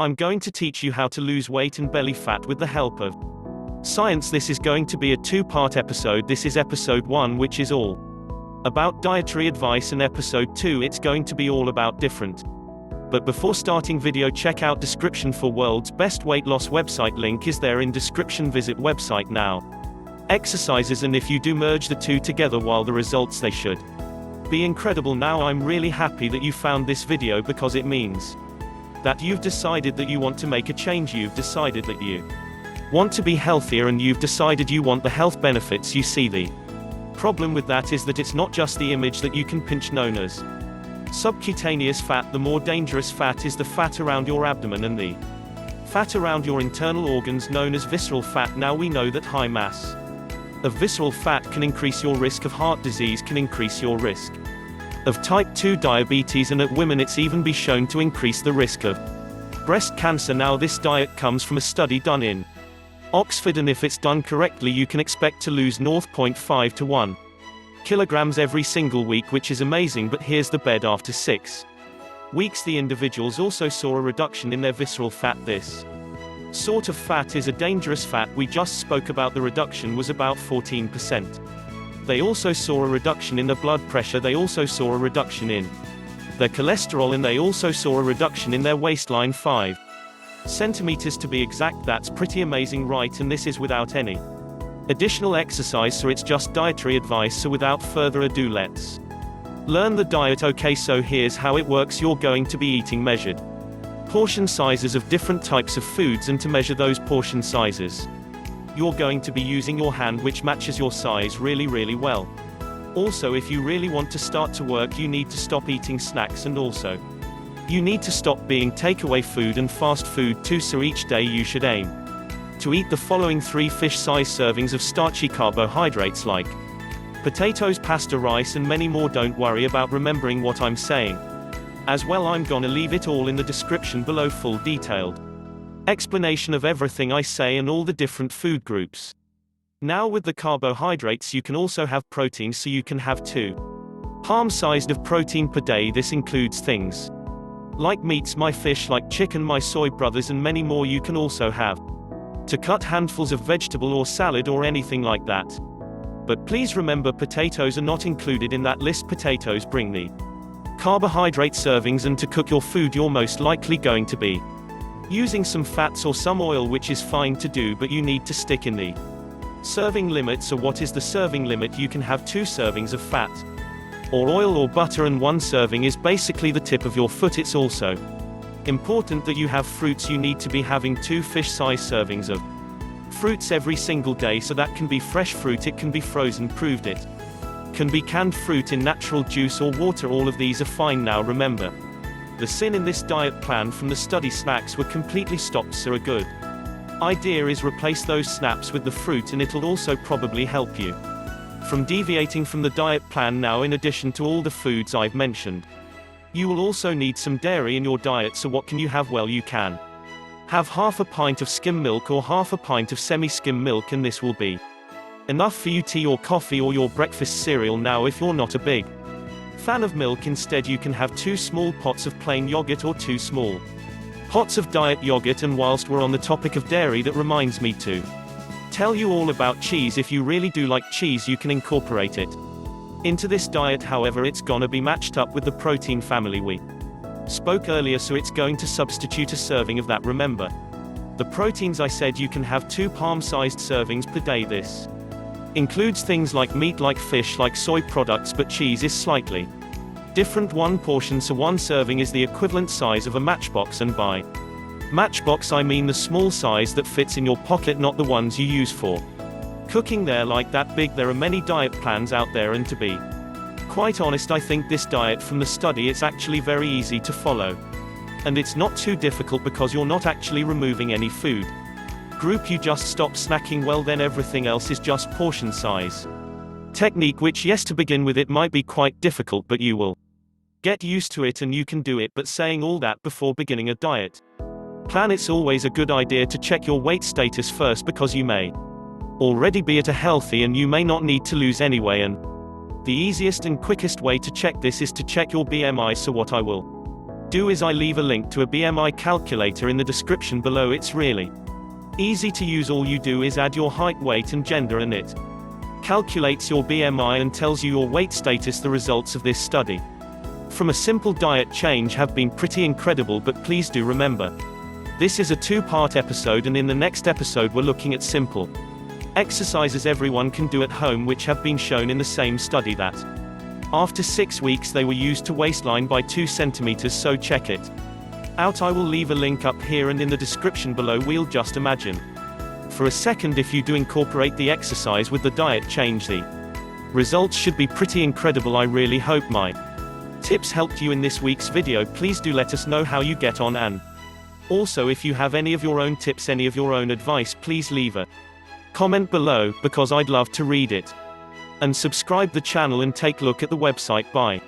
I'm going to teach you how to lose weight and belly fat with the help of science. This is going to be a two-part episode. This is episode 1, which is all about dietary advice, and episode 2 it's going to be all about different. But before starting video, check out description for world's best weight loss website. Link is there in description. Visit website now. Exercises, and if you do merge the two together, while the results they should be incredible. Now I'm really happy that you found this video, because it means that you've decided that you want to make a change. You've decided that you want to be healthier, and you've decided you want the health benefits. You see, the problem with that is that it's not just the image that you can pinch, known as subcutaneous fat. The more dangerous fat is the fat around your abdomen and the fat around your internal organs, known as visceral fat. Now we know that high mass of visceral fat can increase your risk of heart disease, can increase your risk of type 2 diabetes, and at women it's even been shown to increase the risk of breast cancer. Now this diet comes from a study done in Oxford, and if it's done correctly you can expect to lose 0.5 to 1 kilograms every single week, which is amazing. But here's the bed: after 6 weeks the individuals also saw a reduction in their visceral fat. This sort of fat is a dangerous fat. We just spoke about the reduction was about 14%. They also saw a reduction in their blood pressure. They also saw a reduction in their cholesterol, and they also saw a reduction in their waistline, 5 centimeters to be exact. That's pretty amazing, right? And this is without any additional exercise, so it's just dietary advice. So without further ado, let's learn the diet. Okay, so here's how it works. You're going to be eating measured portion sizes of different types of foods, and to measure those portion sizes you're going to be using your hand, which matches your size really well. Also, if you really want to start to work, you need to stop eating snacks, and also you need to stop being takeaway food and fast food too. So each day you should aim to eat the following 3 fish-size servings of starchy carbohydrates like potatoes, pasta, rice, and many more. Don't worry about remembering what I'm saying. As well, I'm gonna leave it all in the description below, full detailed explanation of everything I say and all the different food groups. Now with the carbohydrates you can also have protein, so you can have 2 palm-sized of protein per day. This includes things like meats, my fish like chicken, my soy brothers, and many more. You can also have to cut handfuls of vegetable or salad or anything like that. But please remember, potatoes are not included in that list. Potatoes bring the carbohydrate servings, and to cook your food you're most likely going to be using some fats or some oil, which is fine to do, but you need to stick in the serving limit. So what is the serving limit? You can have 2 servings of fat or oil or butter, and 1 serving is basically the tip of your foot. It's also important that you have fruits. You need to be having 2 fish-sized servings of fruits every single day. So that can be fresh fruit, it can be frozen, proved it can be canned fruit in natural juice or water. All of these are fine. Now remember, the sin in this diet plan from the study: snacks were completely stopped. So a good idea is replace those snacks with the fruit, and it'll also probably help you from deviating from the diet plan. Now, in addition to all the foods I've mentioned, you will also need some dairy in your diet. So what can you have? Well, you can have half a pint of skim milk or half a pint of semi-skim milk, and this will be enough for you tea or coffee or your breakfast cereal. Now if you're not a big fan of milk, instead you can have 2 small pots of plain yogurt or 2 small pots of diet yogurt. And whilst we're on the topic of dairy, that reminds me to tell you all about cheese. If you really do like cheese, you can incorporate it into this diet. However, it's gonna be matched up with the protein family we spoke earlier, so it's going to substitute a serving of that. Remember the proteins I said. You can have 2 palm-sized servings per day. This includes things like meat, like fish, like soy products, but cheese is slightly different. 1 portion, so 1 serving is the equivalent size of a matchbox, and by matchbox I mean the small size that fits in your pocket, not the ones you use for cooking. They're like that big. There are many diet plans out there, and to be quite honest, I think this diet from the study, it's actually very easy to follow, and it's not too difficult because you're not actually removing any food group. You just stop snacking. Well, then everything else is just portion size technique, which, yes, to begin with it might be quite difficult, but you will get used to it and you can do it. But saying all that before beginning a diet plan, it's always a good idea to check your weight status first, because you may already be at a healthy and you may not need to lose anyway. And the easiest and quickest way to check this is to check your BMI. So what I will Do is I leave a link to a BMI calculator in the description below. It's really easy to use. All you do is add your height, weight and gender and it calculates your BMI and tells you your weight status. The results of this study from a simple diet change have been pretty incredible, but please do remember, this is a two-part episode, and in the next episode we're looking at simple exercises everyone can do at home, which have been shown in the same study that after 6 weeks they were used to waistline by 2 centimeters. So check it out. I will leave a link up here and in the description below. We'll just imagine for a second, if you do incorporate the exercise with the diet change, the results should be pretty incredible. I really hope my tips helped you in this week's video. Please do let us know how you get on, and also if you have any of your own tips, any of your own advice, please leave a comment below, because I'd love to read it. And subscribe the channel and take a look at the website. Bye.